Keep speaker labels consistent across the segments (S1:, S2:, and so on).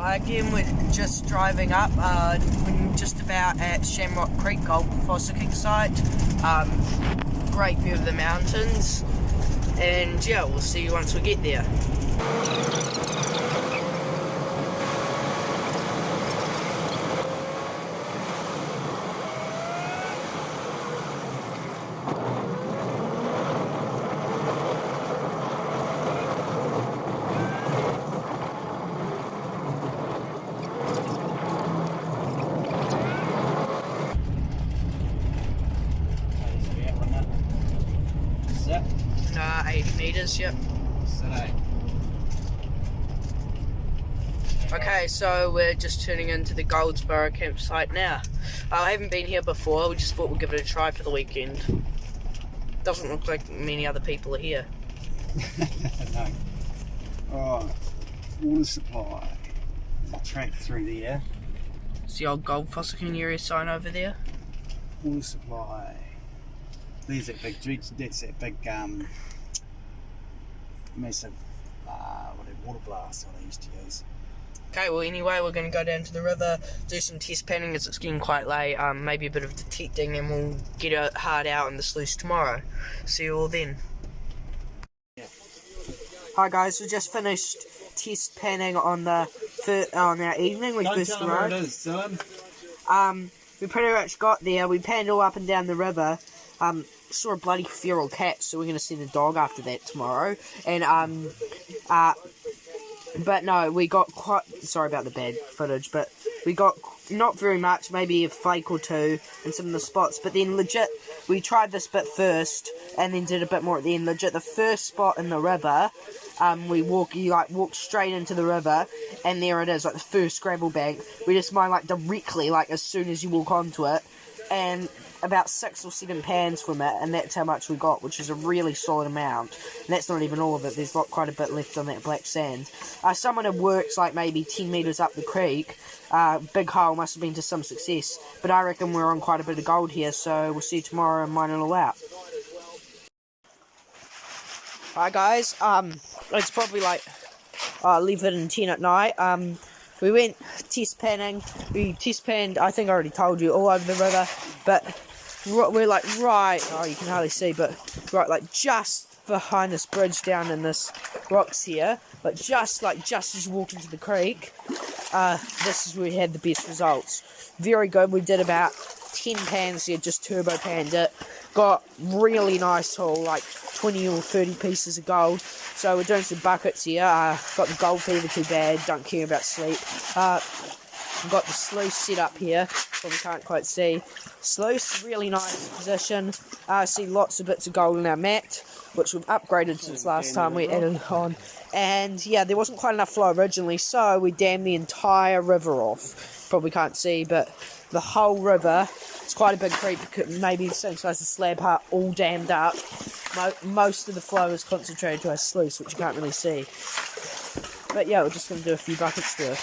S1: Again, we're just driving up, we're just about at Shamrock Creek Gold Fossicking site. Great view of the mountains, and yeah, we'll see you once we get there.
S2: Is that
S1: 80 metres, yep. Okay, so we're just turning into the Goldsboro campsite now. I haven't been here before, we just thought we'd give it a try for the weekend. Doesn't look like many other people are here.
S2: No. Alright, water supply. There's a track through there.
S1: It's the old Gold Fossicking area sign over there.
S2: Water supply. There's that big, that's that big massive water blast that I used to use.
S1: Okay, well anyway, we're going to go down to the river, do some test panning as it's getting quite late, maybe a bit of detecting, and we'll get it hard out in the sluice tomorrow. See you all then.
S2: Yeah.
S1: Hi guys, we just finished test panning on our evening. We first
S2: Don't tell them where it
S1: arrived.
S2: is, son.
S1: We pretty much got there, we panned all up and down the river, saw a bloody feral cat, so we're going to send a dog after that tomorrow, and but no, we got quite, sorry about the bad footage, but we got not very much, maybe a flake or two in some of the spots, but then legit, we tried this bit first, and then did a bit more at the end. Legit, the first spot in the river, you walk straight into the river, and there it is, like the first gravel bank. We just mined like directly, like as soon as you walk onto it, and about 6 or 7 pans from it, and that's how much we got, which is a really solid amount. And that's not even all of it, there's quite a bit left on that black sand. Someone had worked like maybe 10 metres up the creek. Big hole, must have been to some success, but I reckon we're on quite a bit of gold here, so we'll see you tomorrow and mine it all out. Hi guys, it's probably like 11 and 10 at night. We went test panning. We test panned, I think I already told you, all over the river, but we're like right, oh you can hardly see, but right like just behind this bridge down in this rocks here, but just as you walk into the creek, this is where we had the best results. Very good. We did about 10 pans here, just turbo panned it, got really nice haul, like 20 or 30 pieces of gold. So we're doing some buckets here. Got the gold fever too bad, don't care about sleep. We've got the sluice set up here, probably can't quite see. Sluice, really nice position. See lots of bits of gold in our mat, which we've upgraded since last time we added it on. And yeah, there wasn't quite enough flow originally, so we dammed the entire river off. Probably can't see, but the whole river, it's quite a big creek, maybe the same size as Slab Hut, all dammed up. Most of the flow is concentrated to our sluice, which you can't really see. But yeah, we're just going to do a few buckets there.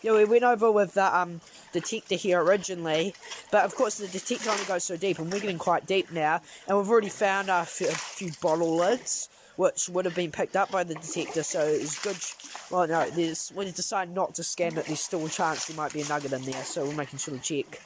S1: Yeah, we went over with the detector here originally, but of course the detector only goes so deep, and we're getting quite deep now, and we've already found a few bottle lids, which would have been picked up by the detector, so it's good. Well, no, we decided not to scan it. There's still a chance there might be a nugget in there, so we're making sure to check.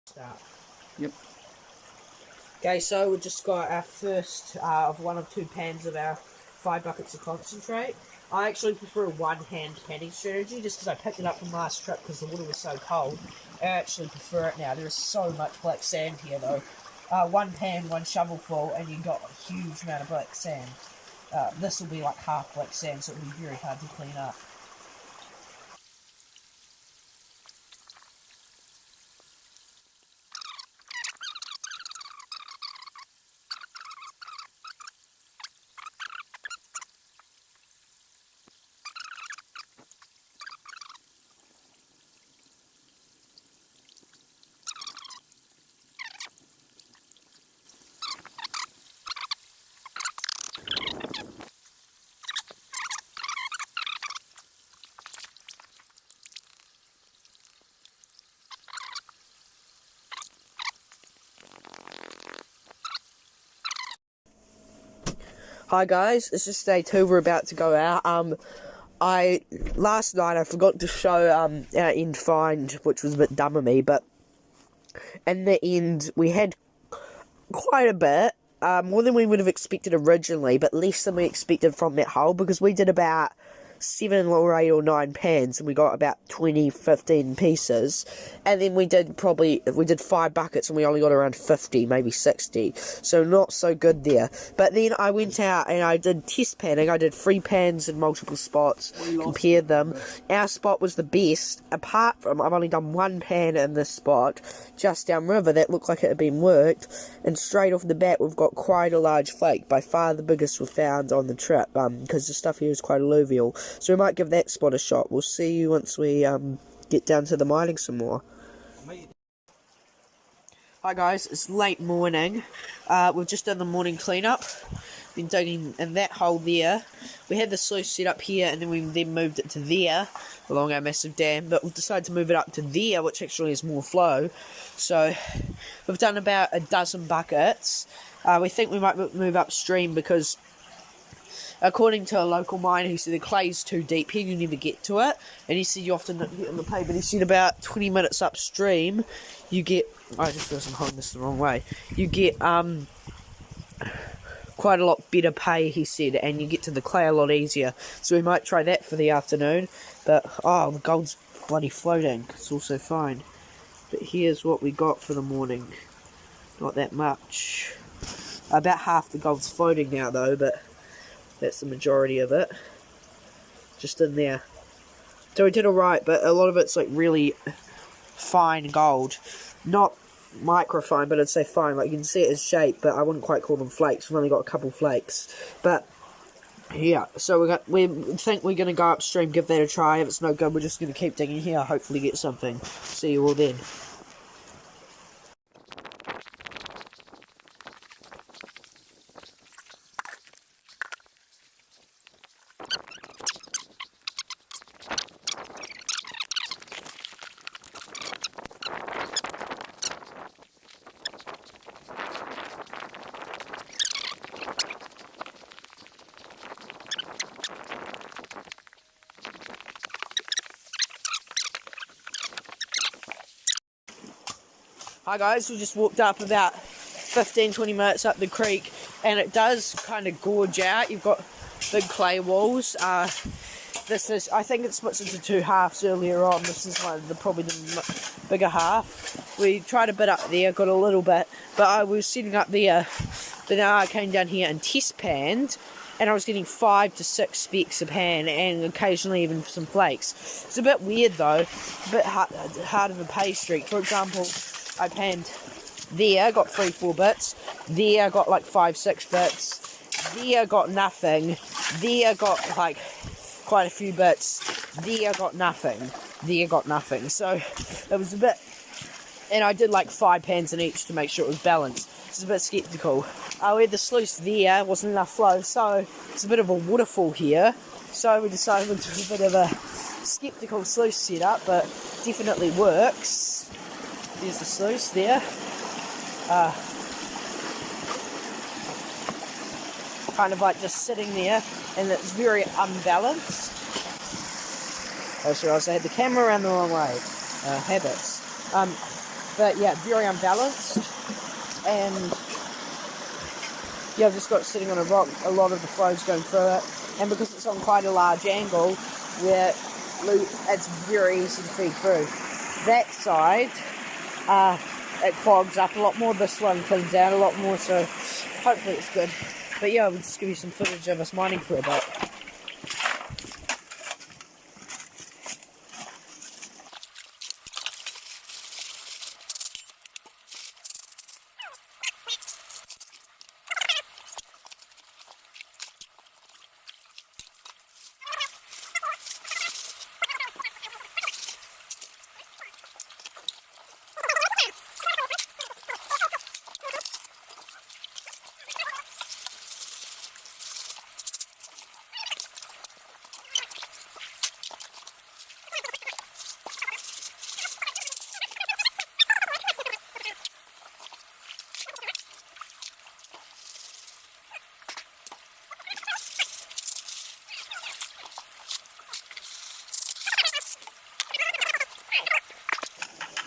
S1: Start.
S2: Yep.
S1: Okay, so we just got our first of 1 or 2 pans of our 5 buckets of concentrate. I actually prefer a one-hand panning strategy just because I picked it up from last trip because the water was so cold. I actually prefer it now. There is so much black sand here though. One pan, one shovelful, and you got a huge amount of black sand. This will be like half black sand, so it'll be very hard to clean up. Hi guys, it's just day 2, we're about to go out. Last night I forgot to show our end find, which was a bit dumb of me, but in the end we had quite a bit, more than we would have expected originally, but less than we expected from that hole, because we did about 7 or 8 or 9 pans and we got about 15 pieces, and then we did 5 buckets and we only got around 50, maybe 60, so not so good there. But then I went out and I did test panning. I did 3 pans in multiple spots, compared them. Our spot was the best, apart from I've only done 1 pan in this spot just downriver that looked like it had been worked, and straight off the bat we've got quite a large flake, by far the biggest we've found on the trip, because the stuff here is quite alluvial. So we might give that spot a shot. We'll see you once we get down to the mining some more. Hi guys, it's late morning. We've just done the morning cleanup. Been digging in that hole there. We had the sluice set up here and then we moved it to there along our massive dam, but we've decided to move it up to there, which actually has more flow. So we've done about a dozen buckets. We think we might move upstream because according to a local miner, he said the clay's too deep here, you never get to it. And he said you often don't get on the pay, but he said about 20 minutes upstream, you get, I just realised I'm holding this the wrong way, you get quite a lot better pay, he said, and you get to the clay a lot easier. So we might try that for the afternoon. But, oh, the gold's bloody floating. It's also fine. But here's what we got for the morning. Not that much. About half the gold's floating now, though, but that's the majority of it. Just in there. So we did alright, but a lot of it's like really fine gold. Not microfine, but I'd say fine. Like you can see it as shape, but I wouldn't quite call them flakes. We've only got a couple flakes. But yeah, so we think we're going to go upstream, give that a try. If it's no good, we're just going to keep digging here, hopefully get something. See you all then. Hi guys, we just walked up about 15-20 minutes up the creek, and it does kind of gorge out. You've got big clay walls. This is, I think it splits into 2 halves earlier on. This is one of probably the bigger half. We tried a bit up there, got a little bit, but I was setting up there. But now I came down here and test panned, and I was getting 5 to 6 specks a pan, and occasionally even some flakes. It's a bit weird though, a bit hard of a pay streak. For example, I panned there, got 3-4 bits. There, got like 5-6 bits. There, got nothing. There, got like quite a few bits. There, got nothing. There, got nothing. So it was a bit, and I did like 5 pans in each to make sure it was balanced. It's a bit sceptical. We had the sluice there, wasn't enough flow, so it's a bit of a waterfall here. So we decided to do a bit of a sceptical sluice setup, but definitely works. There's the sluice there. Kind of like just sitting there, and it's very unbalanced. Oh, sorry, I had the camera around the wrong way. Habits. But yeah, very unbalanced. And yeah, I've just got it sitting on a rock. A lot of the flow's going through it. and because it's on quite a large angle, where it's very easy to feed through. That side, it clogs up a lot more. This one cleans out a lot more, so hopefully it's good. But yeah, we'll just give you some footage of us mining for a bit.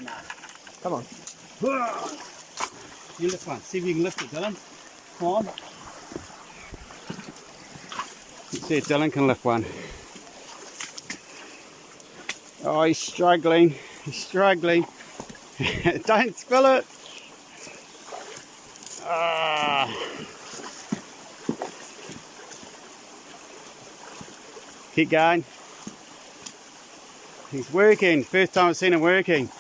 S2: Nah.
S1: Come on.
S2: You lift one. See if you can lift it, Dylan. Come on. Let's see if Dylan can lift one. Oh, he's struggling. He's struggling. Don't spill it. Ah. Keep going. He's working. First time I've seen him working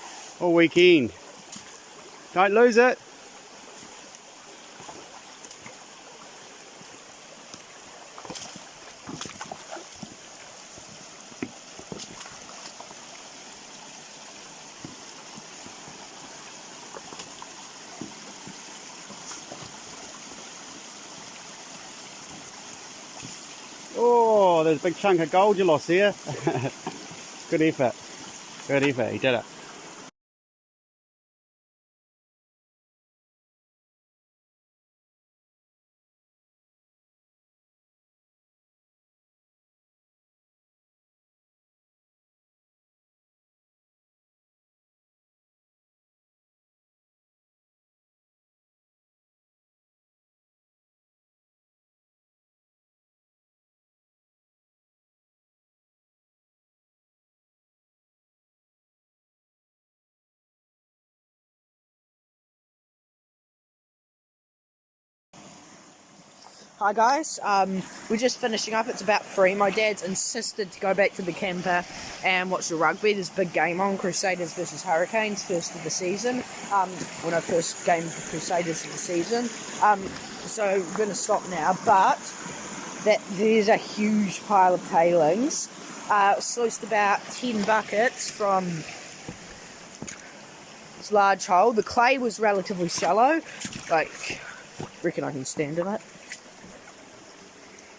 S2: all weekend. Don't lose it. Oh, there's a big chunk of gold you lost here. Good effort. Good effort. He did it.
S1: Hi guys, we're just finishing up. It's about 3. My dad's insisted to go back to the camper and watch the rugby. There's a big game on, Crusaders versus Hurricanes, first of the season. First game for Crusaders of the season. So we're going to stop now, but there's a huge pile of tailings. Sluiced about 10 buckets from this large hole. The clay was relatively shallow, like, reckon I can stand in it.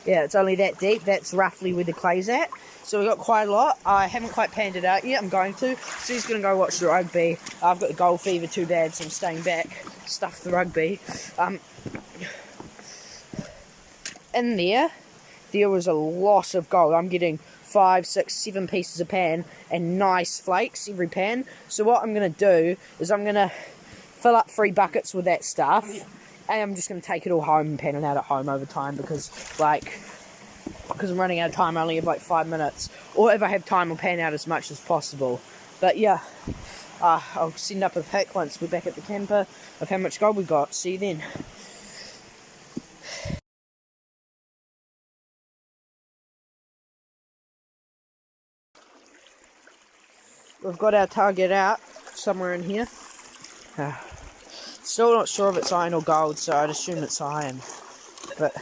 S1: Yeah, it's only that deep. That's roughly where the clay's at. So we got quite a lot. I haven't quite panned it out yet. I'm going to. So he's going to go watch the rugby. I've got the gold fever too bad, so I'm staying back. Stuff the rugby. In there was a lot of gold. I'm getting 5, 6, 7 pieces of pan and nice flakes every pan. So what I'm going to do is I'm going to fill up 3 buckets with that stuff. And I'm just going to take it all home and pan it out at home over time because I'm running out of time. I only have like 5 minutes. Or if I have time, I'll pan out as much as possible. But yeah, I'll send up a pic once we're back at the camper of how much gold we got. See you then. We've got our target out somewhere in here. Still not sure if it's iron or gold, so I'd assume it's iron. But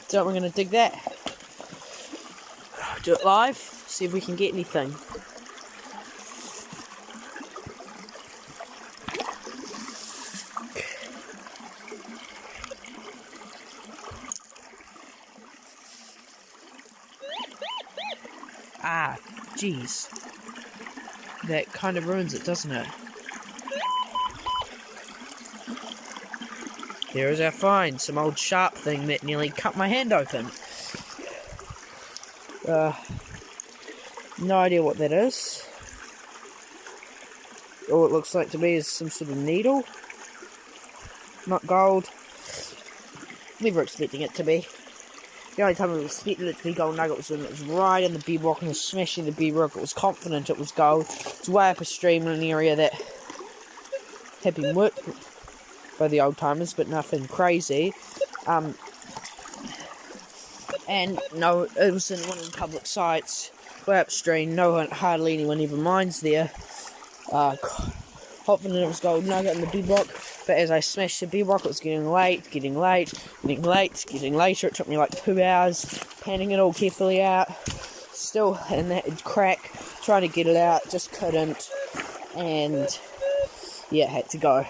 S1: so we're going to dig that. Do it live, see if we can get anything. Ah, jeez. That kind of ruins it, doesn't it? There is our find, some old sharp thing that nearly cut my hand open. No idea what that is. All it looks like to me is some sort of needle. Not gold. Never expecting it to be. The only time I expected it to be gold nugget was when it was right in the bedrock and was smashing the bedrock. It was confident it was gold. It's way up a stream in an area that had been worked by the old timers, but nothing crazy. And no, it was in one of the public sites, way upstream. No one, hardly anyone even minds there. Confident it was gold nugget in the bedrock, but as I smashed the bedrock, it was getting later. It took me like 2 hours, panning it all carefully out, still in that crack, trying to get it out, just couldn't, and yeah, had to go.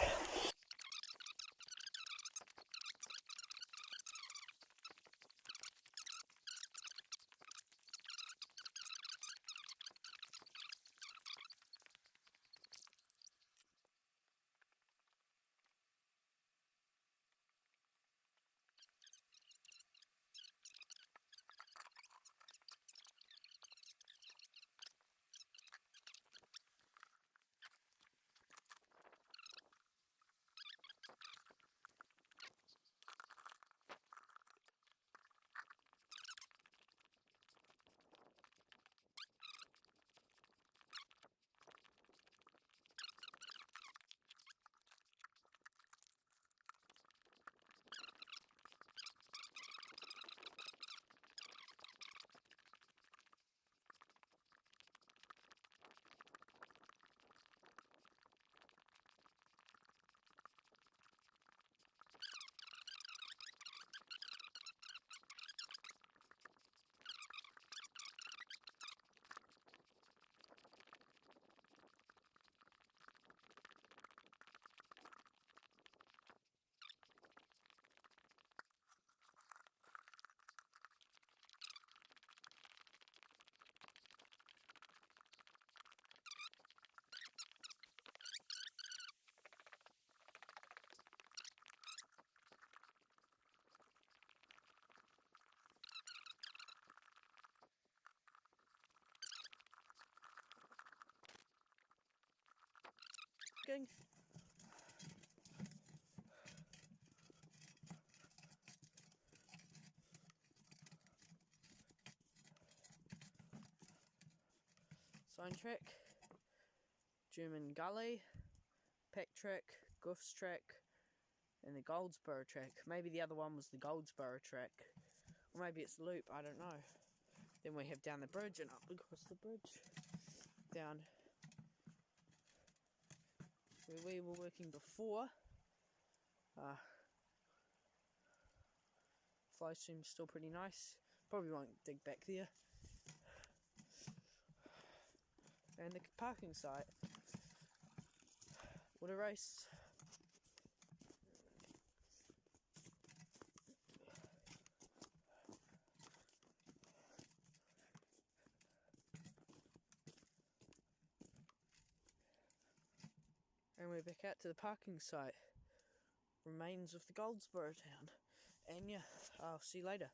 S1: Sign track, German Gully, Pack track, Goofs track, and the Goldsboro track. Maybe the other one was the Goldsboro track, or maybe it's Loop, I don't know. Then we have down the bridge and up across the bridge, down where we were working before. Flow stream's still pretty nice. Probably won't dig back there. And the parking site. What a race. And we're back out to the parking site. Remains of the Goldsboro town. And yeah, I'll see you later.